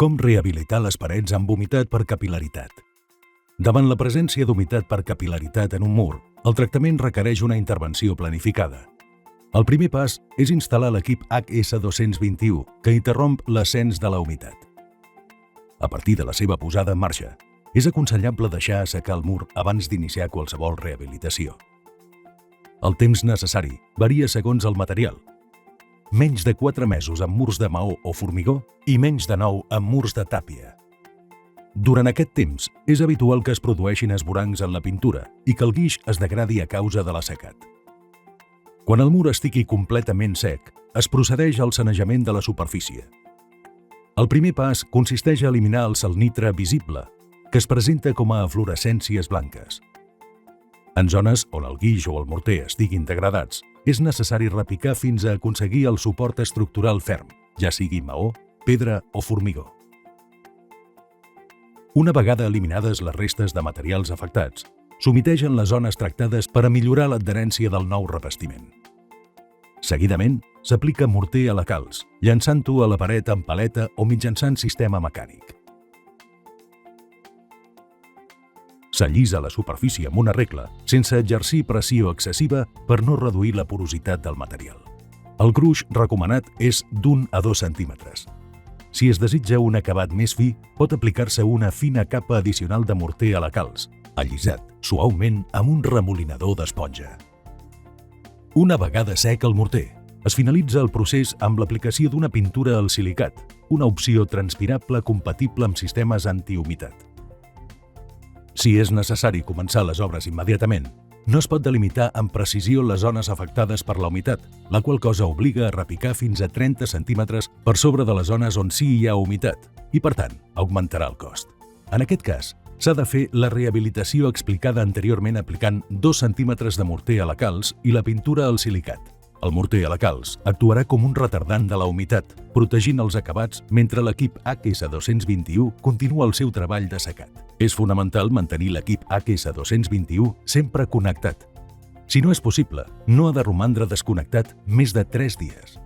Com rehabilitar les parets amb humitat per capil·laritat? Davant la presència d'humitat per capil·laritat en un mur, el tractament requereix una intervenció planificada. El primer pas és instal·lar l'equip HS221, que interromp l'ascens de la humitat. A partir de la seva posada en marxa, és aconsellable deixar assecar el mur abans d'iniciar qualsevol rehabilitació. El temps necessari varia segons el material. Menys de 4 mesos amb murs de maó o formigó i menys de 9 amb murs de tàpia. Durant aquest temps, és habitual que es produeixin esvorancs en la pintura i que el guix es degradi a causa de l'assecat. Quan el mur estigui completament sec, es procedeix al sanejament de la superfície. El primer pas consisteix a eliminar el salnitre visible, que es presenta com a eflorescències blanques. En zones on el guix o el morter estiguin degradats, és necessari repicar fins a aconseguir el suport estructural ferm, ja sigui maó, pedra o formigó. Una vegada eliminades les restes de materials afectats, s'humitegen les zones tractades per a millorar l'adherència del nou revestiment. Seguidament, s'aplica morter a la calç, llançant-ho a la paret amb paleta o mitjançant sistema mecànic. S'allisa la superfície amb una regla, sense exercir pressió excessiva per no reduir la porositat del material. El gruix recomanat és d'1 a 2 centímetres. Si es desitja un acabat més fi, pot aplicar-se una fina capa addicional de morter a la calç, allisat suaument amb un remolinador d'esponja. Una vegada sec el morter, es finalitza el procés amb l'aplicació d'una pintura al silicat, una opció transpirable compatible amb sistemes antihumitat. Si és necessari començar les obres immediatament, no es pot delimitar amb precisió les zones afectades per la humitat, la qual cosa obliga a repicar fins a 30 centímetres per sobre de les zones on sí hi ha humitat i, per tant, augmentarà el cost. En aquest cas, s'ha de fer la rehabilitació explicada anteriorment aplicant 2 centímetres de morter a la calç i la pintura al silicat. El morter a la calç actuarà com un retardant de la humitat, protegint els acabats mentre l'equip HS221 continua el seu treball d'assecat. És fonamental mantenir l'equip HS221 sempre connectat. Si no és possible, no ha de romandre desconnectat més de 3 dies.